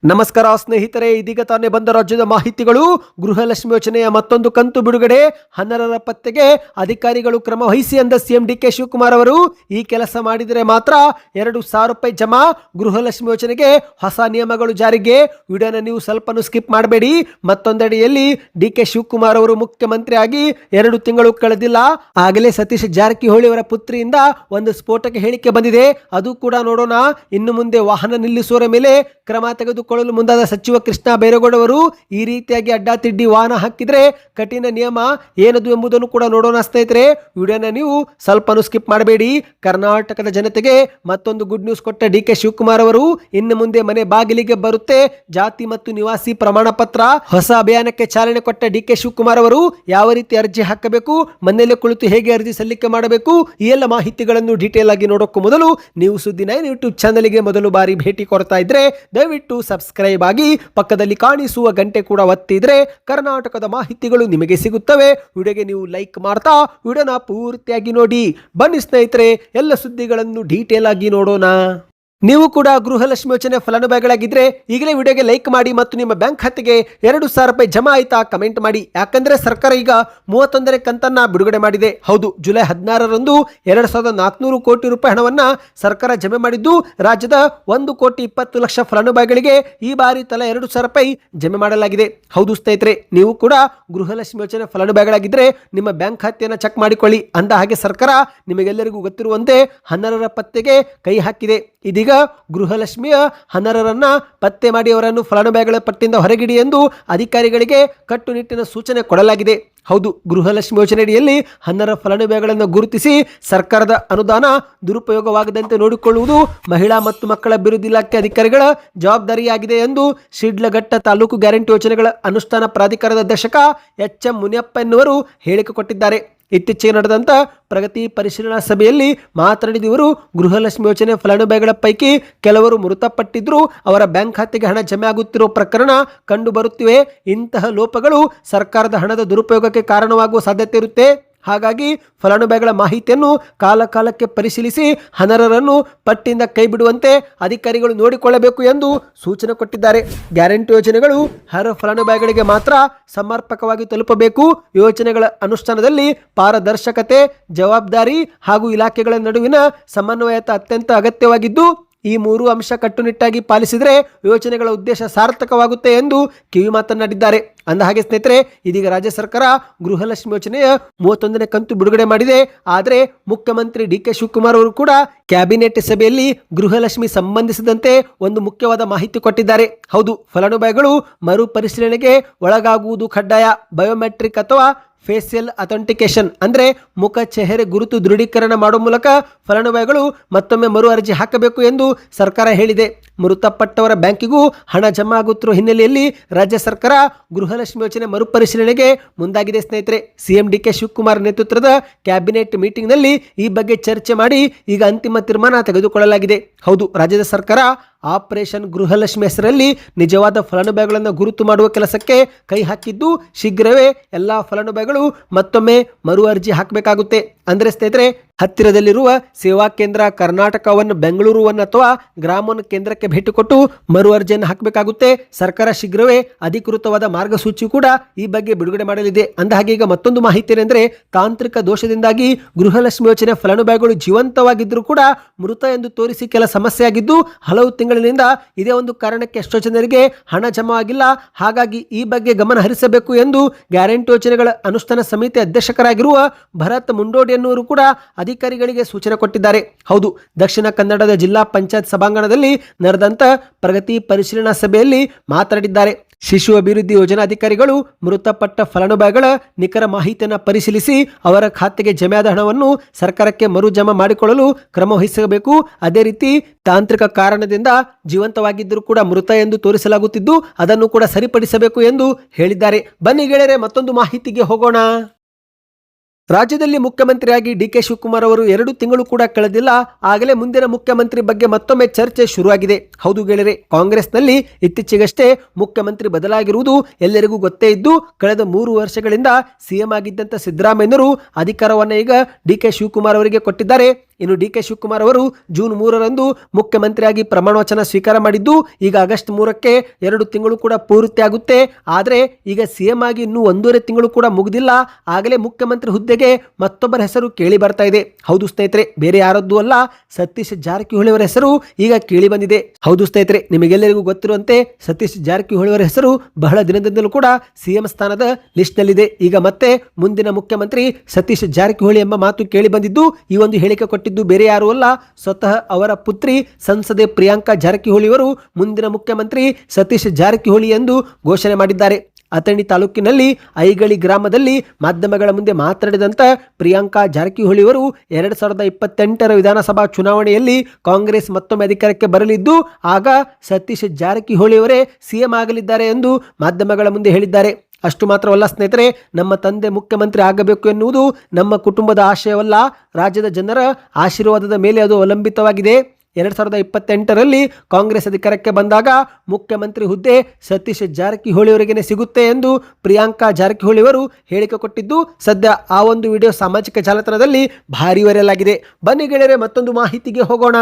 ನಮಸ್ಕಾರ ಸ್ನೇಹಿತರೆ, ಇದೀಗ ತಾನೇ ಬಂದ ರಾಜ್ಯದ ಮಾಹಿತಿಗಳು. ಗೃಹಲಕ್ಷ್ಮಿ ಯೋಜನೆಯ ಮತ್ತೊಂದು ಕಂತು ಬಿಡುಗಡೆ, ಅನರ್ಹರ ಪತ್ತೆಗೆ ಅಧಿಕಾರಿಗಳು ಕ್ರಮ ವಹಿಸಿ ಅಂದ ಸಿಎಂ ಡಿಕೆ ಶಿವಕುಮಾರ್ ಅವರು. ಈ ಕೆಲಸ ಮಾಡಿದರೆ ಮಾತ್ರ 2,000 ರೂಪಾಯಿ ಜಮಾ. ಗೃಹಲಕ್ಷ್ಮಿ ಯೋಜನೆಗೆ ಹೊಸ ನಿಯಮಗಳು ಜಾರಿಗೆ. ವಿಡಿಯೋನ ನೀವು ಸ್ವಲ್ಪನೂ ಸ್ಕಿಪ್ ಮಾಡಬೇಡಿ. ಮತ್ತೊಂದೆಡೆಯಲ್ಲಿ ಡಿಕೆ ಶಿವಕುಮಾರ್ ಅವರು ಮುಖ್ಯಮಂತ್ರಿ ಆಗಿ 2 ತಿಂಗಳು ಕಳೆದಿಲ್ಲ. ಆಗಲೇ ಸತೀಶ್ ಜಾರಕಿಹೊಳಿ ಅವರ ಪುತ್ರಿಯಿಂದ ಒಂದು ಸ್ಫೋಟಕ ಹೇಳಿಕೆ ಬಂದಿದೆ. ಅದು ಕೂಡ ನೋಡೋಣ. ಇನ್ನು ಮುಂದೆ ವಾಹನ ನಿಲ್ಲಿಸುವವರ ಮೇಲೆ ಕ್ರಮ ತೆಗೆದುಕೊಳ್ಳಲು ಮುಂದಾದ ಸಚಿವ ಕೃಷ್ಣ ಬೈರೇಗೌಡ ಅವರು ಈ ರೀತಿಯಾಗಿ ಅಡ್ಡಾತಿಡ್ಡಿ ವಾಹನ ಹಾಕಿದ್ರೆ ಕಠಿಣ ನಿಯಮ ಏನದು ಎಂಬುದನ್ನು ಕೂಡ ನೋಡೋಣ ಸ್ನೇಹಿತರೆ. ವಿಡಿಯೋನ ನೀವು ಸ್ವಲ್ಪನೂ ಸ್ಕಿಪ್ ಮಾಡಬೇಡಿ. ಕರ್ನಾಟಕದ ಜನತೆಗೆ ಮತ್ತೊಂದು ಗುಡ್ ನ್ಯೂಸ್ ಕೊಟ್ಟ ಡಿಕೆ ಶಿವಕುಮಾರ್ ಅವರು ಇನ್ನು ಮುಂದೆ ಮನೆ ಬಾಗಿಲಿಗೆ ಬರುತ್ತೆ ಜಾತಿ ಮತ್ತು ನಿವಾಸಿ ಪ್ರಮಾಣ ಪತ್ರ. ಹೊಸ ಅಭಿಯಾನಕ್ಕೆ ಚಾಲನೆ ಕೊಟ್ಟ ಡಿಕೆ ಶಿವಕುಮಾರ್ ಅವರು ಯಾವ ರೀತಿ ಅರ್ಜಿ ಹಾಕಬೇಕು, ಮನೆಯಲ್ಲೇ ಕುಳಿತು ಹೇಗೆ ಅರ್ಜಿ ಸಲ್ಲಿಕೆ ಮಾಡಬೇಕು, ಈ ಎಲ್ಲ ಮಾಹಿತಿಗಳನ್ನು ಡೀಟೇಲ್ ಆಗಿ ನೋಡೋಕ್ಕೂ ಮೊದಲು ನೀವು ಸುದ್ದಿ 9 ಯೂಟ್ಯೂಬ್ ಚಾನಲ್ಗೆ ಮೊದಲು ಬಾರಿ ಭೇಟಿ ಕೊಡ್ತಾ ಇದ್ರೆ ದಯವಿಟ್ಟು ಸಬ್ಸ್ಕ್ರೈಬ್ ಆಗಿ ಪಕ್ಕದಲ್ಲಿ ಕಾಣಿಸುವ ಗಂಟೆ ಕೂಡ ಒತ್ತಿದ್ರೆ ಕರ್ನಾಟಕದ ಮಾಹಿತಿಗಳು ನಿಮಗೆ ಸಿಗುತ್ತವೆ. ವಿಡಿಯೋಗೆ ನೀವು ಲೈಕ್ ಮಾಡ್ತಾ ವಿಡಿಯೋನ ಪೂರ್ತಿಯಾಗಿ ನೋಡಿ. ಬನ್ನಿ ಸ್ನೇಹಿತರೆ, ಎಲ್ಲ ಸುದ್ದಿಗಳನ್ನು ಡೀಟೇಲ್ ಆಗಿ ನೋಡೋಣ. ನೀವು ಕೂಡ ಗೃಹಲಕ್ಷ್ಮಿ ಯೋಜನೆ ಫಲಾನುಭವಿಗಳಾಗಿದ್ರೆ ಈಗಲೇ ವಿಡಿಯೋಗೆ ಲೈಕ್ ಮಾಡಿ ಮತ್ತು ನಿಮ್ಮ ಬ್ಯಾಂಕ್ ಖಾತೆಗೆ 2,000 ರೂಪಾಯಿ ಜಮಾ ಆಯ್ತಾ ಕಮೆಂಟ್ ಮಾಡಿ. ಯಾಕಂದ್ರೆ ಸರ್ಕಾರ ಈಗ 31ನೇ ಕಂತನ್ನ ಬಿಡುಗಡೆ ಮಾಡಿದೆ. ಹೌದು, ಜುಲೈ 16ರಂದು 2,400 ಕೋಟಿ ರೂಪಾಯಿ ಹಣವನ್ನ ಸರ್ಕಾರ ಜಮೆ ಮಾಡಿದ್ದು ರಾಜ್ಯದ 1,20,00,000 ಫಲಾನುಭವಿಗಳಿಗೆ ಈ ಬಾರಿ ತಲಾ 2,000 ರೂಪಾಯಿ ಜಮೆ ಮಾಡಲಾಗಿದೆ. ಹೌದು ಸ್ನೇಹಿತರೆ, ನೀವು ಕೂಡ ಗೃಹಲಕ್ಷ್ಮಿ ಯೋಜನೆ ಫಲಾನುಭವಿಗಳಾಗಿದ್ರೆ ನಿಮ್ಮ ಬ್ಯಾಂಕ್ ಖಾತೆಯನ್ನು ಚೆಕ್ ಮಾಡಿಕೊಳ್ಳಿ. ಅಂದ ಹಾಗೆ ಸರ್ಕಾರ ನಿಮಗೆಲ್ಲರಿಗೂ ಗೊತ್ತಿರುವಂತೆ ಅನರ್ಹರ ಪತ್ತೆಗೆ ಕೈ ಹಾಕಿದೆ. ಇದೀಗ ಗೃಹಲಕ್ಷ್ಮಿಯ ಅನರ್ಹರನ್ನ ಪತ್ತೆ ಮಾಡಿ ಅವರನ್ನು ಫಲಾನುಭವಿಗಳ ಪಟ್ಟಿಯಿಂದ ಹೊರಗಿಡಿ ಎಂದು ಅಧಿಕಾರಿಗಳಿಗೆ ಕಟ್ಟುನಿಟ್ಟಿನ ಸೂಚನೆ ಕೊಡಲಾಗಿದೆ. ಹೌದು, ಗೃಹಲಕ್ಷ್ಮಿ ಯೋಜನೆಯಡಿಯಲ್ಲಿ ಅನರ್ಹ ಫಲಾನುಭವಿಗಳನ್ನು ಗುರುತಿಸಿ ಸರ್ಕಾರದ ಅನುದಾನ ದುರುಪಯೋಗವಾಗದಂತೆ ನೋಡಿಕೊಳ್ಳುವುದು ಮಹಿಳಾ ಮತ್ತು ಮಕ್ಕಳ ಅಭಿವೃದ್ಧಿ ಇಲಾಖೆ ಅಧಿಕಾರಿಗಳ ಜವಾಬ್ದಾರಿಯಾಗಿದೆ ಎಂದು ಶಿಡ್ಲಘಟ್ಟ ತಾಲೂಕು ಗ್ಯಾರಂಟಿ ಯೋಜನೆಗಳ ಅನುಷ್ಠಾನ ಪ್ರಾಧಿಕಾರದ ಅಧ್ಯಕ್ಷ ಎಚ್.ಎಂ. ಮುನಿಯಪ್ಪ ಎನ್ನುವರು ಹೇಳಿಕೆ ಕೊಟ್ಟಿದ್ದಾರೆ. ಇತ್ತೀಚೆಗೆ ನಡೆದಂತ ಪ್ರಗತಿ ಪರಿಶೀಲನಾ ಸಭೆಯಲ್ಲಿ ಮಾತನಾಡಿದ ಇವರು, ಗೃಹಲಕ್ಷ್ಮಿ ಯೋಜನೆ ಫಲಾನುಭವಿಗಳ ಪೈಕಿ ಕೆಲವರು ಮೃತಪಟ್ಟಿದ್ರು, ಅವರ ಬ್ಯಾಂಕ್ ಖಾತೆಗೆ ಹಣ ಜಮೆ ಆಗುತ್ತಿರುವ ಪ್ರಕರಣ ಕಂಡು ಬರುತ್ತಿವೆ. ಇಂತಹ ಲೋಪಗಳು ಸರ್ಕಾರದ ಹಣದ ದುರುಪಯೋಗಕ್ಕೆ ಕಾರಣವಾಗುವ ಸಾಧ್ಯತೆ ಇರುತ್ತೆ. ಹಾಗಾಗಿ ಫಲಾನುಭವಿಗಳ ಮಾಹಿತಿಯನ್ನು ಕಾಲಕಾಲಕ್ಕೆ ಪರಿಶೀಲಿಸಿ ಅನರ್ಹರನ್ನು ಪಟ್ಟಿಯಿಂದ ಕೈ ಬಿಡುವಂತೆ ಅಧಿಕಾರಿಗಳು ನೋಡಿಕೊಳ್ಳಬೇಕು ಎಂದು ಸೂಚನೆ ಕೊಟ್ಟಿದ್ದಾರೆ. ಗ್ಯಾರಂಟಿ ಯೋಜನೆಗಳು ಅರ್ಹ ಫಲಾನುಭವಿಗಳಿಗೆ ಮಾತ್ರ ಸಮರ್ಪಕವಾಗಿ ತಲುಪಬೇಕು. ಯೋಜನೆಗಳ ಅನುಷ್ಠಾನದಲ್ಲಿ ಪಾರದರ್ಶಕತೆ, ಜವಾಬ್ದಾರಿ ಹಾಗೂ ಇಲಾಖೆಗಳ ನಡುವಿನ ಸಮನ್ವಯತೆ ಅತ್ಯಂತ ಅಗತ್ಯವಾಗಿದ್ದು ಈ 3 ಅಂಶ ಕಟ್ಟುನಿಟ್ಟಾಗಿ ಪಾಲಿಸಿದರೆ ಯೋಜನೆಗಳ ಉದ್ದೇಶ ಸಾರ್ಥಕವಾಗುತ್ತೆ ಎಂದು ಕಿವಿ ಮಾತನಾಡಿದ್ದಾರೆ. ಅಂದ ಹಾಗೆ ಸ್ನೇಹಿತರೆ, ಇದೀಗ ರಾಜ್ಯ ಸರ್ಕಾರ ಗೃಹಲಕ್ಷ್ಮಿ ಯೋಜನೆಯ 31ನೇ ಕಂತು ಬಿಡುಗಡೆ ಮಾಡಿದೆ. ಆದರೆ ಮುಖ್ಯಮಂತ್ರಿ ಡಿಕೆ ಶಿವಕುಮಾರ್ ಅವರು ಕೂಡ ಕ್ಯಾಬಿನೆಟ್ ಸಭೆಯಲ್ಲಿ ಗೃಹಲಕ್ಷ್ಮಿ ಸಂಬಂಧಿಸಿದಂತೆ ಒಂದು ಮುಖ್ಯವಾದ ಮಾಹಿತಿ ಕೊಟ್ಟಿದ್ದಾರೆ. ಹೌದು, ಫಲಾನುಭವಿಗಳು ಮರು ಪರಿಶೀಲನೆಗೆ ಒಳಗಾಗುವುದು ಕಡ್ಡಾಯ. ಬಯೋಮೆಟ್ರಿಕ್ ಅಥವಾ ಫೇಸಿಯಲ್ ಅಥೆಂಟಿಕೇಶನ್ ಅಂದ್ರೆ ಮುಖ ಚೆಹರೆ ಗುರುತು ದೃಢೀಕರಣ ಮಾಡುವ ಮೂಲಕ ಫಲಾನುಭವಿಗಳು ಮತ್ತೊಮ್ಮೆ ಮರು ಅರ್ಜಿ ಹಾಕಬೇಕು ಎಂದು ಸರ್ಕಾರ ಹೇಳಿದೆ. ಮೃತಪಟ್ಟವರ ಬ್ಯಾಂಕಿಗೂ ಹಣ ಜಮಾ ಆಗುತ್ತಿರುವ ಹಿನ್ನೆಲೆಯಲ್ಲಿ ರಾಜ್ಯ ಸರ್ಕಾರ ಗೃಹಲಕ್ಷ್ಮಿ ಯೋಜನೆ ಮರುಪರಿಶೀಲನೆಗೆ ಮುಂದಾಗಿದೆ. ಸ್ನೇಹಿತರೆ, ಸಿಎಂ ಡಿಕೆ ಶಿವಕುಮಾರ್ ನೇತೃತ್ವದ ಕ್ಯಾಬಿನೆಟ್ ಮೀಟಿಂಗ್ನಲ್ಲಿ ಈ ಬಗ್ಗೆ ಚರ್ಚೆ ಮಾಡಿ ಈಗ ಅಂತಿಮ ತೀರ್ಮಾನ ತೆಗೆದುಕೊಳ್ಳಲಾಗಿದೆ. ಹೌದು, ರಾಜ್ಯದ ಸರ್ಕಾರ ಆಪರೇಷನ್ ಗೃಹಲಕ್ಷ್ಮಿ ಹೆಸರಲ್ಲಿ ನಿಜವಾದ ಫಲಾನುಭವಿಗಳನ್ನು ಗುರುತು ಮಾಡುವ ಕೆಲಸಕ್ಕೆ ಕೈ ಹಾಕಿದ್ದು ಶೀಘ್ರವೇ ಎಲ್ಲಾ ಫಲಾನುಭವಿಗಳು ಮತ್ತೊಮ್ಮೆ ಮರು ಅರ್ಜಿ ಹಾಕಬೇಕಾಗುತ್ತೆ. ಅಂದ್ರೆ ಸ್ನೇಹಿತರೆ, ಹತ್ತಿರದಲ್ಲಿರುವ ಸೇವಾ ಕೇಂದ್ರ, ಕರ್ನಾಟಕವನ್ನು, ಬೆಂಗಳೂರುವನ್ನು ಅಥವಾ ಗ್ರಾಮವನ್ನು ಕೇಂದ್ರಕ್ಕೆ ಭೇಟಿ ಕೊಟ್ಟು ಮರು ಅರ್ಜಿಯನ್ನು ಹಾಕಬೇಕಾಗುತ್ತೆ. ಸರ್ಕಾರ ಶೀಘ್ರವೇ ಅಧಿಕೃತವಾದ ಮಾರ್ಗಸೂಚಿ ಕೂಡ ಈ ಬಗ್ಗೆ ಬಿಡುಗಡೆ ಮಾಡಲಿದೆ. ಅಂದ ಹಾಗೆ ಈಗ ಮತ್ತೊಂದು ಮಾಹಿತಿ ಏನೆಂದರೆ, ತಾಂತ್ರಿಕ ದೋಷದಿಂದಾಗಿ ಗೃಹಲಕ್ಷ್ಮಿ ಯೋಜನೆ ಫಲಾನುಭವಿಗಳು ಜೀವಂತವಾಗಿದ್ದರೂ ಕೂಡ ಮೃತ ಎಂದು ತೋರಿಸಿ ಕೆಲ ಸಮಸ್ಯೆ ಆಗಿದ್ದು ಹಲವು ತಿಂಗಳಿನಿಂದ ಇದೇ ಒಂದು ಕಾರಣಕ್ಕೆ ಎಷ್ಟೋ ಜನರಿಗೆ ಹಣ ಜಮಾ ಆಗಿಲ್ಲ. ಹಾಗಾಗಿ ಈ ಬಗ್ಗೆ ಗಮನ ಹರಿಸಬೇಕು ಎಂದು ಗ್ಯಾರಂಟಿ ಯೋಜನೆಗಳ ಅನುಷ್ಠಾನ ಸಮಿತಿ ಅಧ್ಯಕ್ಷರಾಗಿರುವ ಭರತ್ ಮುಂಡೋಡಿ ಎನ್ನುವರು ಕೂಡ ಅಧಿಕಾರಿಗಳಿಗೆ ಸೂಚನೆ ಕೊಟ್ಟಿದ್ದಾರೆ. ಹೌದು, ದಕ್ಷಿಣ ಕನ್ನಡದ ಜಿಲ್ಲಾ ಪಂಚಾಯತ್ ಸಭಾಂಗಣದಲ್ಲಿ ನಡೆದಂತ ಪ್ರಗತಿ ಪರಿಶೀಲನಾ ಸಭೆಯಲ್ಲಿ ಮಾತನಾಡಿದ್ದಾರೆ. ಶಿಶು ಅಭಿವೃದ್ಧಿ ಯೋಜನಾ ಅಧಿಕಾರಿಗಳು ಮೃತಪಟ್ಟ ಫಲಾನುಭವಿಗಳ ನಿಖರ ಮಾಹಿತಿಯನ್ನು ಪರಿಶೀಲಿಸಿ ಅವರ ಖಾತೆಗೆ ಜಮೆಯಾದ ಹಣವನ್ನು ಸರ್ಕಾರಕ್ಕೆ ಮರು ಜಮಾ ಮಾಡಿಕೊಳ್ಳಲು ಕ್ರಮ ವಹಿಸಬೇಕು. ಅದೇ ರೀತಿ ತಾಂತ್ರಿಕ ಕಾರಣದಿಂದ ಜೀವಂತವಾಗಿದ್ದರೂ ಕೂಡ ಮೃತ ಎಂದು ತೋರಿಸಲಾಗುತ್ತಿದ್ದು ಅದನ್ನು ಕೂಡ ಸರಿಪಡಿಸಬೇಕು ಎಂದು ಹೇಳಿದ್ದಾರೆ. ಬನ್ನಿ ಗೆಳೆಯರೆ, ಮತ್ತೊಂದು ಮಾಹಿತಿಗೆ ಹೋಗೋಣ. ರಾಜ್ಯದಲ್ಲಿ ಮುಖ್ಯಮಂತ್ರಿಯಾಗಿ ಡಿಕೆ ಶಿವಕುಮಾರ್ ಅವರು 2 ತಿಂಗಳು ಕೂಡ ಕಳೆದಿಲ್ಲ. ಆಗಲೇ ಮುಂದಿನ ಮುಖ್ಯಮಂತ್ರಿ ಬಗ್ಗೆ ಮತ್ತೊಮ್ಮೆ ಚರ್ಚೆ ಶುರುವಾಗಿದೆ. ಹೌದು ಗೆಳೆಯರೆ, ಕಾಂಗ್ರೆಸ್ನಲ್ಲಿ ಇತ್ತೀಚೆಗಷ್ಟೇ ಮುಖ್ಯಮಂತ್ರಿ ಬದಲಾಗಿರುವುದು ಎಲ್ಲರಿಗೂ ಗೊತ್ತೇ ಇದ್ದು ಕಳೆದ 3 ವರ್ಷಗಳಿಂದ ಸಿಎಂ ಆಗಿದ್ದಂಥ ಸಿದ್ದರಾಮಯ್ಯನವರು ಅಧಿಕಾರವನ್ನು ಈಗ ಡಿಕೆ ಶಿವಕುಮಾರ್ ಅವರಿಗೆ ಕೊಟ್ಟಿದ್ದಾರೆ. ಇನ್ನು ಡಿ.ಕೆ. ಶಿವಕುಮಾರ್ ಅವರು ಜೂನ್ 3ರಂದು ಮುಖ್ಯಮಂತ್ರಿಯಾಗಿ ಪ್ರಮಾಣ ವಚನ ಸ್ವೀಕಾರ ಮಾಡಿದ್ದು, ಈಗ ಆಗಸ್ಟ್ 3ಕ್ಕೆ 2 ತಿಂಗಳು ಕೂಡ ಪೂರ್ತಿ ಆಗುತ್ತೆ. ಆದರೆ ಈಗ ಸಿಎಂ ಆಗಿ ಇನ್ನೂ 1.5 ತಿಂಗಳು ಕೂಡ ಮುಗಿದಿಲ್ಲ, ಆಗಲೇ ಮುಖ್ಯಮಂತ್ರಿ ಹುದ್ದೆಗೆ ಮತ್ತೊಬ್ಬರ ಹೆಸರು ಕೇಳಿ ಬರ್ತಾ ಇದೆ. ಹೌದು ಸ್ನೇಹಿತರೆ, ಬೇರೆ ಯಾರದ್ದು ಅಲ್ಲ, ಸತೀಶ್ ಜಾರಕಿಹೊಳಿ ಅವರ ಹೆಸರು ಈಗ ಕೇಳಿ ಬಂದಿದೆ. ಹೌದು ಸ್ನೇಹಿತರೆ, ನಿಮಗೆಲ್ಲರಿಗೂ ಗೊತ್ತಿರುವಂತೆ ಸತೀಶ್ ಜಾರಕಿಹೊಳಿ ಅವರ ಹೆಸರು ಬಹಳ ದಿನದಿಂದಲೂ ಕೂಡ ಸಿಎಂ ಸ್ಥಾನದ ಲಿಸ್ಟ್ ನಲ್ಲಿದೆ. ಈಗ ಮತ್ತೆ ಮುಂದಿನ ಮುಖ್ಯಮಂತ್ರಿ ಸತೀಶ್ ಜಾರಕಿಹೊಳಿ ಎಂಬ ಮಾತು ಕೇಳಿ ಬಂದಿದ್ದು, ಈ ಒಂದು ಹೇಳಿಕೆ ಕೊಟ್ಟಿದ್ದು ಬೇರೆ ಯಾರು ಅಲ್ಲ, ಸ್ವತಃ ಅವರ ಪುತ್ರಿ ಸಂಸದೆ ಪ್ರಿಯಾಂಕಾ ಜಾರಕಿಹೊಳಿ ಅವರು ಮುಂದಿನ ಮುಖ್ಯಮಂತ್ರಿ ಸತೀಶ್ ಜಾರಕಿಹೊಳಿ ಎಂದು ಘೋಷಣೆ ಮಾಡಿದ್ದಾರೆ. ಅಥಣಿ ತಾಲೂಕಿನಲ್ಲಿ ಐಗಳಿ ಗ್ರಾಮದಲ್ಲಿ ಮಾಧ್ಯಮಗಳ ಮುಂದೆ ಮಾತನಾಡಿದಂತ ಪ್ರಿಯಾಂಕಾ ಜಾರಕಿಹೊಳಿ ಅವರು 2028ರ ವಿಧಾನಸಭಾ ಚುನಾವಣೆಯಲ್ಲಿ ಕಾಂಗ್ರೆಸ್ ಮತ್ತೊಮ್ಮೆ ಅಧಿಕಾರಕ್ಕೆ ಬರಲಿದ್ದು, ಆಗ ಸತೀಶ್ ಜಾರಕಿಹೊಳಿ ಅವರೇ ಸಿಎಂ ಆಗಲಿದ್ದಾರೆ ಎಂದು ಮಾಧ್ಯಮಗಳ ಮುಂದೆ ಹೇಳಿದ್ದಾರೆ. ಅಷ್ಟು ಮಾತ್ರವಲ್ಲ ಸ್ನೇಹಿತರೆ, ನಮ್ಮ ತಂದೆ ಮುಖ್ಯಮಂತ್ರಿ ಆಗಬೇಕು ಎನ್ನುವುದು ನಮ್ಮ ಕುಟುಂಬದ ಆಶಯವಲ್ಲ, ರಾಜ್ಯದ ಜನರ ಆಶೀರ್ವಾದದ ಮೇಲೆ ಅದು ಅವಲಂಬಿತವಾಗಿದೆ. 2028ರಲ್ಲಿ ಕಾಂಗ್ರೆಸ್ ಅಧಿಕಾರಕ್ಕೆ ಬಂದಾಗ ಮುಖ್ಯಮಂತ್ರಿ ಹುದ್ದೆ ಸತೀಶ್ ಜಾರಕಿಹೊಳಿ ಅವರಿಗೆ ಸಿಗುತ್ತೆ ಎಂದು ಪ್ರಿಯಾಂಕಾ ಜಾರಕಿಹೊಳಿ ಅವರು ಹೇಳಿಕೆ ಕೊಟ್ಟಿದ್ದು, ಸದ್ಯ ಆ ಒಂದು ವಿಡಿಯೋ ಸಾಮಾಜಿಕ ಜಾಲತಾಣದಲ್ಲಿ ಭಾರಿ ವೈರಲ್ ಆಗಿದೆ. ಬನ್ನಿ ಗೆಳೆಯರೆ, ಮತ್ತೊಂದು ಮಾಹಿತಿಗೆ ಹೋಗೋಣ.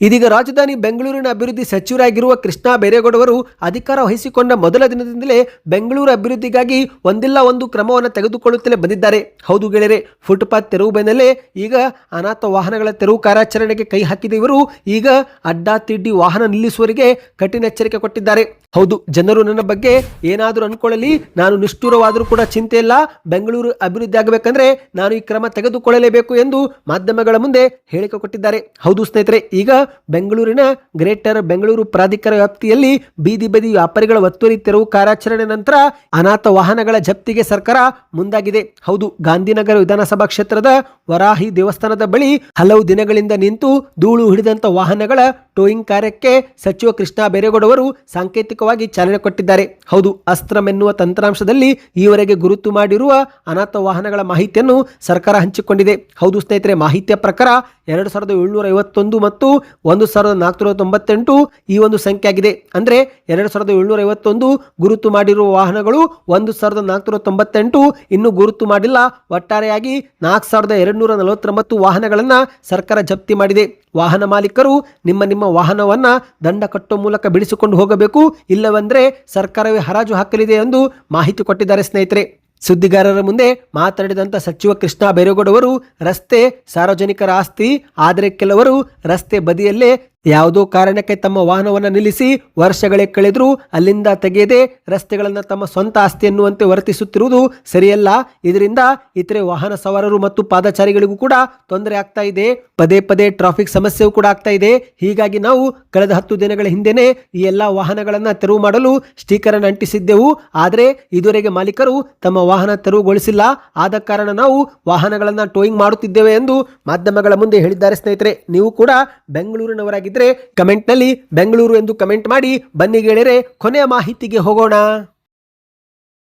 ಇದೀಗ ರಾಜಧಾನಿ ಬೆಂಗಳೂರಿನ ಅಭಿವೃದ್ಧಿ ಸಚಿವರಾಗಿರುವ ಕೃಷ್ಣ ಬೈರೇಗೌಡ ಅವರು ಅಧಿಕಾರ ವಹಿಸಿಕೊಂಡ ಮೊದಲ ದಿನದಿಂದಲೇ ಬೆಂಗಳೂರು ಅಭಿವೃದ್ಧಿಗಾಗಿ ಒಂದಿಲ್ಲ ಒಂದು ಕ್ರಮವನ್ನು ತೆಗೆದುಕೊಳ್ಳುತ್ತಲೇ ಬಂದಿದ್ದಾರೆ. ಹೌದು ಗೆಳೆಯರೆ, ಫುಟ್ಪಾತ್ ತೆರವು ಬೆನ್ನಲ್ಲೇ ಈಗ ಅನಾಥ ವಾಹನಗಳ ತೆರವು ಕಾರ್ಯಾಚರಣೆಗೆ ಕೈ ಹಾಕಿದ ಇವರು ಈಗ ಅಡ್ಡ ತಿಡ್ಡಿ ವಾಹನ ನಿಲ್ಲಿಸುವವರಿಗೆ ಕಠಿಣ ಎಚ್ಚರಿಕೆ ಕೊಟ್ಟಿದ್ದಾರೆ. ಹೌದು, ಜನರು ನನ್ನ ಬಗ್ಗೆ ಏನಾದರೂ ಅನ್ಕೊಳ್ಳಲಿ, ನಾನು ನಿಷ್ಠುರವಾದರೂ ಕೂಡ ಚಿಂತೆ ಇಲ್ಲ, ಬೆಂಗಳೂರು ಅಭಿವೃದ್ಧಿ ಆಗಬೇಕಂದ್ರೆ ನಾನು ಈ ಕ್ರಮ ತೆಗೆದುಕೊಳ್ಳಲೇಬೇಕು ಎಂದು ಮಾಧ್ಯಮಗಳ ಮುಂದೆ ಹೇಳಿಕೆ ಕೊಟ್ಟಿದ್ದಾರೆ. ಹೌದು ಸ್ನೇಹಿತರೆ, ಈಗ ಬೆಂಗಳೂರಿನ ಗ್ರೇಟರ್ ಬೆಂಗಳೂರು ಪ್ರಾಧಿಕಾರ ವ್ಯಾಪ್ತಿಯಲ್ಲಿ ಬೀದಿ ಬದಿ ವ್ಯಾಪಾರಿಗಳ ಒತ್ತುವರಿ ತೆರವು ಕಾರ್ಯಾಚರಣೆ ನಂತರ ಅನಾಥ ವಾಹನಗಳ ಜಪ್ತಿಗೆ ಸರ್ಕಾರ ಮುಂದಾಗಿದೆ. ಹೌದು, ಗಾಂಧಿನಗರ ವಿಧಾನಸಭಾ ಕ್ಷೇತ್ರದ ವರಾಹಿ ದೇವಸ್ಥಾನದ ಬಳಿ ಹಲವು ದಿನಗಳಿಂದ ನಿಂತು ಧೂಳು ಹಿಡಿದಂತ ವಾಹನಗಳ ಟೋಯಿಂಗ್ ಕಾರ್ಯಕ್ಕೆ ಸಚಿವ ಕೃಷ್ಣ ಬೈರೇಗೌಡ ಅವರು ಸಾಂಕೇತಿಕವಾಗಿ ಚಾಲನೆ ಕೊಟ್ಟಿದ್ದಾರೆ. ಹೌದು, ಅಸ್ತ್ರಂ ಎನ್ನುವ ತಂತ್ರಾಂಶದಲ್ಲಿ ಈವರೆಗೆ ಗುರುತು ಮಾಡಿರುವ ಅನಾಥ ವಾಹನಗಳ ಮಾಹಿತಿಯನ್ನು ಸರ್ಕಾರ ಹಂಚಿಕೊಂಡಿದೆ. ಹೌದು ಸ್ನೇಹಿತರೆ, ಮಾಹಿತಿಯ ಪ್ರಕಾರ 2751 ಮತ್ತು 1498 ಈ ಒಂದು ಸಂಖ್ಯೆ ಆಗಿದೆ. ಅಂದ್ರೆ 2751 ಗುರುತು ಮಾಡಿರುವ ವಾಹನಗಳು, 1498 ಇನ್ನು ಗುರುತು ಮಾಡಿಲ್ಲ. ಒಟ್ಟಾರೆಯಾಗಿ 4249 ವಾಹನಗಳನ್ನ ಸರ್ಕಾರ ಜಪ್ತಿ ಮಾಡಿದೆ. ವಾಹನ ಮಾಲೀಕರು ನಿಮ್ಮ ವಾಹನವನ್ನ ದಂಡ ಕಟ್ಟುವ ಮೂಲಕ ಬಿಡಿಸಿಕೊಂಡು ಹೋಗಬೇಕು, ಇಲ್ಲವೆಂದರೆ ಸರ್ಕಾರವೇ ಹರಾಜು ಹಾಕಲಿದೆ ಎಂದು ಮಾಹಿತಿ ಕೊಟ್ಟಿದ್ದಾರೆ ಸ್ನೇಹಿತರೆ. ಸುದ್ದಿಗಾರರ ಮುಂದೆ ಮಾತನಾಡಿದಂಥ ಸಚಿವ ಕೃಷ್ಣ ಬೈರೇಗೌಡ ಅವರು, ರಸ್ತೆ ಸಾರ್ವಜನಿಕರ ಆಸ್ತಿ, ಆದರೆ ಕೆಲವರು ರಸ್ತೆ ಬದಿಯಲ್ಲೇ ಯಾವುದೋ ಕಾರಣಕ್ಕೆ ತಮ್ಮ ವಾಹನವನ್ನು ನಿಲ್ಲಿಸಿ ವರ್ಷಗಳೇ ಕಳೆದರೂ ಅಲ್ಲಿಂದ ತೆಗೆಯದೆ ರಸ್ತೆಗಳನ್ನು ತಮ್ಮ ಸ್ವಂತ ಆಸ್ತಿ ಎನ್ನುವಂತೆ ವರ್ತಿಸುತ್ತಿರುವುದು ಸರಿಯಲ್ಲ. ಇದರಿಂದ ಇತರೆ ವಾಹನ ಸವಾರರು ಮತ್ತು ಪಾದಚಾರಿಗಳಿಗೂ ಕೂಡ ತೊಂದರೆ ಆಗ್ತಾ ಇದೆ. ಪದೇ ಪದೇ ಟ್ರಾಫಿಕ್ ಸಮಸ್ಯೆಯೂ ಕೂಡ ಆಗ್ತಾ ಇದೆ. ಹೀಗಾಗಿ ನಾವು ಕಳೆದ 10 ದಿನಗಳ ಹಿಂದೆನೆ ಈ ಎಲ್ಲ ವಾಹನಗಳನ್ನು ತೆರವು ಮಾಡಲು ಸ್ಟಿಕರ್ ಅನ್ನು ಅಂಟಿಸಿದ್ದೆವು. ಆದರೆ ಇದುವರೆಗೆ ಮಾಲೀಕರು ತಮ್ಮ ವಾಹನ ತೆರವುಗೊಳಿಸಿಲ್ಲ. ಆದ ಕಾರಣ ನಾವು ವಾಹನಗಳನ್ನು ಟೋಯಿಂಗ್ ಮಾಡುತ್ತಿದ್ದೇವೆ ಎಂದು ಮಾಧ್ಯಮಗಳ ಮುಂದೆ ಹೇಳಿದ್ದಾರೆ. ಸ್ನೇಹಿತರೆ, ನೀವು ಕೂಡ ಬೆಂಗಳೂರಿನವರಾಗಿ ಕಮೆಂಟ್ ನಲ್ಲಿ ಬೆಂಗಳೂರು ಎಂದು ಕಮೆಂಟ್ ಮಾಡಿ. ಬನ್ನಿ ಗೆಳೆಯರೆ, ಕೊನೆಯ ಮಾಹಿತಿಗೆ ಹೋಗೋಣ.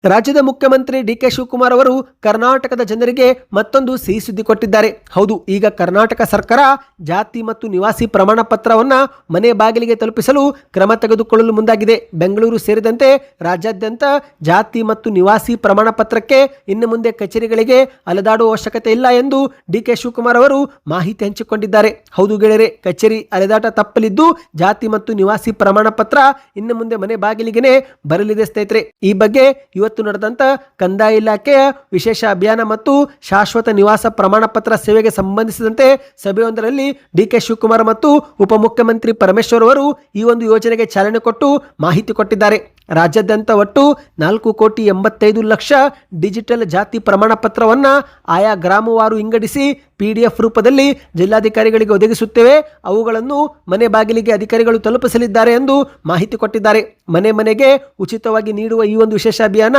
ರಾಜ್ಯದ ಮುಖ್ಯಮಂತ್ರಿ ಡಿ.ಕೆ. ಶಿವಕುಮಾರ್ ಅವರು ಕರ್ನಾಟಕದ ಜನರಿಗೆ ಮತ್ತೊಂದು ಸಿಹಿ ಸುದ್ದಿ ಕೊಟ್ಟಿದ್ದಾರೆ. ಹೌದು, ಈಗ ಕರ್ನಾಟಕ ಸರ್ಕಾರ ಜಾತಿ ಮತ್ತು ನಿವಾಸಿ ಪ್ರಮಾಣ ಪತ್ರವನ್ನ ಮನೆ ಬಾಗಿಲಿಗೆ ತಲುಪಿಸಲು ಕ್ರಮ ತೆಗೆದುಕೊಳ್ಳಲು ಮುಂದಾಗಿದೆ. ಬೆಂಗಳೂರು ಸೇರಿದಂತೆ ರಾಜ್ಯಾದ್ಯಂತ ಜಾತಿ ಮತ್ತು ನಿವಾಸಿ ಪ್ರಮಾಣ ಪತ್ರಕ್ಕೆ ಇನ್ನು ಮುಂದೆ ಕಚೇರಿಗಳಿಗೆ ಅಲೆದಾಡುವ ಅವಶ್ಯಕತೆ ಇಲ್ಲ ಎಂದು ಡಿ.ಕೆ. ಶಿವಕುಮಾರ್ ಅವರು ಮಾಹಿತಿ ಹಂಚಿಕೊಂಡಿದ್ದಾರೆ. ಹೌದು ಗೆಳೆಯರೆ, ಕಚೇರಿ ಅಲೆದಾಟ ತಪ್ಪಲಿದ್ದು ಜಾತಿ ಮತ್ತು ನಿವಾಸಿ ಪ್ರಮಾಣ ಪತ್ರ ಇನ್ನು ಮುಂದೆ ಮನೆ ಬಾಗಿಲಿಗೆ ಬರಲಿದೆ ಸ್ನೇಹಿತರೆ. ಈ ಬಗ್ಗೆ ಇವತ್ತು ನಡೆದಂತ ಕಂದಾಯ ಇಲಾಖೆಯ ವಿಶೇಷ ಅಭಿಯಾನ ಮತ್ತು ಶಾಶ್ವತ ನಿವಾಸ ಪ್ರಮಾಣ ಪತ್ರ ಸೇವೆಗೆ ಸಂಬಂಧಿಸಿದಂತೆ ಸಭೆಯೊಂದರಲ್ಲಿ ಡಿ.ಕೆ. ಶಿವಕುಮಾರ್ ಮತ್ತು ಉಪಮುಖ್ಯಮಂತ್ರಿ ಪರಮೇಶ್ವರ್ ಅವರು ಈ ಒಂದು ಯೋಜನೆಗೆ ಚಾಲನೆ ಕೊಟ್ಟು ಮಾಹಿತಿ ಕೊಟ್ಟಿದ್ದಾರೆ. ರಾಜ್ಯಾದ್ಯಂತ ಒಟ್ಟು 4,85,00,000 ಡಿಜಿಟಲ್ ಜಾತಿ ಪ್ರಮಾಣ ಪತ್ರವನ್ನ ಆಯಾ ಗ್ರಾಮವಾರು ವಿಂಗಡಿಸಿ PDF ರೂಪದಲ್ಲಿ ಜಿಲ್ಲಾಧಿಕಾರಿಗಳಿಗೆ ಒದಗಿಸುತ್ತೇವೆ. ಅವುಗಳನ್ನು ಮನೆ ಬಾಗಿಲಿಗೆ ಅಧಿಕಾರಿಗಳು ತಲುಪಿಸಲಿದ್ದಾರೆ ಎಂದು ಮಾಹಿತಿ ಕೊಟ್ಟಿದ್ದಾರೆ. ಮನೆ ಮನೆಗೆ ಉಚಿತವಾಗಿ ನೀಡುವ ಈ ಒಂದು ವಿಶೇಷ ಅಭಿಯಾನ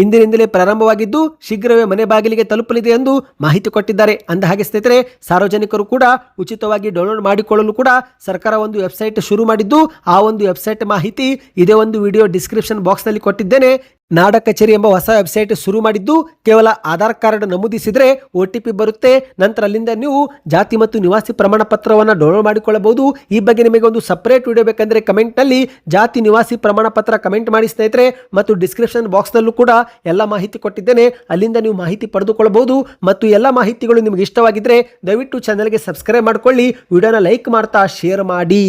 ಇಂದಿನಿಂದಲೇ ಪ್ರಾರಂಭವಾಗಿದ್ದು ಶೀಘ್ರವೇ ಮನೆ ಬಾಗಿಲಿಗೆ ತಲುಪಲಿದೆ ಎಂದು ಮಾಹಿತಿ ಕೊಟ್ಟಿದ್ದಾರೆ. ಅಂದಹಾಗೆ ಸ್ನೇಹಿತರೆ, ಸಾರ್ವಜನಿಕರು ಕೂಡ ಉಚಿತವಾಗಿ ಡೌನ್ಲೋಡ್ ಮಾಡಿಕೊಳ್ಳಲು ಕೂಡ ಸರ್ಕಾರ ಒಂದು ವೆಬ್ಸೈಟ್ ಶುರು ಮಾಡಿದ್ದು, ಆ ಒಂದು ವೆಬ್ಸೈಟ್ ಮಾಹಿತಿ ಇದೇ ಒಂದು ವಿಡಿಯೋ ಡಿಸ್ಕ್ರಿಪ್ಷನ್ ಬಾಕ್ಸ್ ನಲ್ಲಿ ಕೊಟ್ಟಿದ್ದೇನೆ. ನಾಡ ಕಚೇರಿ ಎಂಬ ಹೊಸ ವೆಬ್ಸೈಟ್ ಶುರು ಮಾಡಿದ್ದು ಕೇವಲ ಆಧಾರ್ ಕಾರ್ಡ್ ನಮೂದಿಸಿದ್ರೆ OTP ಬರುತ್ತೆ. ನಂತರ ಅಲ್ಲಿಂದ ನೀವು ಜಾತಿ ಮತ್ತು ನಿವಾಸಿ ಪ್ರಮಾಣ ಪತ್ರವನ್ನು ಡೌನ್ಲೋಡ್ ಮಾಡಿಕೊಳ್ಳಬಹುದು. ಈ ಬಗ್ಗೆ ನಿಮಗೆ ಒಂದು ಸಪರೇಟ್ ವಿಡಿಯೋ ಬೇಕಂದ್ರೆ ಕಮೆಂಟ್ ನಲ್ಲಿ ಜಾತಿ ನಿವಾಸಿ ಪ್ರಮಾಣ ಪತ್ರ ಕಮೆಂಟ್ ಮಾಡಿ ಸ್ನೇಹಿತರೆ. ಮತ್ತು ಡಿಸ್ಕ್ರಿಪ್ಷನ್ ಬಾಕ್ಸ್ ನಲ್ಲೂ ಕೂಡ ಎಲ್ಲ ಮಾಹಿತಿ ಕೊಟ್ಟಿದ್ದೇನೆ, ಅಲ್ಲಿಂದ ನೀವು ಮಾಹಿತಿ ಪಡೆದುಕೊಳ್ಳಬಹುದು. ಮತ್ತು ಎಲ್ಲ ಮಾಹಿತಿಗಳು ನಿಮಗೆ ಇಷ್ಟವಾಗಿದ್ರೆ ದಯವಿಟ್ಟು ಚಾನೆಲ್ಗೆ ಸಬ್ಸ್ಕ್ರೈಬ್ ಮಾಡ್ಕೊಳ್ಳಿ, ವಿಡಿಯೋನ ಲೈಕ್ ಮಾಡ್ತಾ ಶೇರ್ ಮಾಡಿ.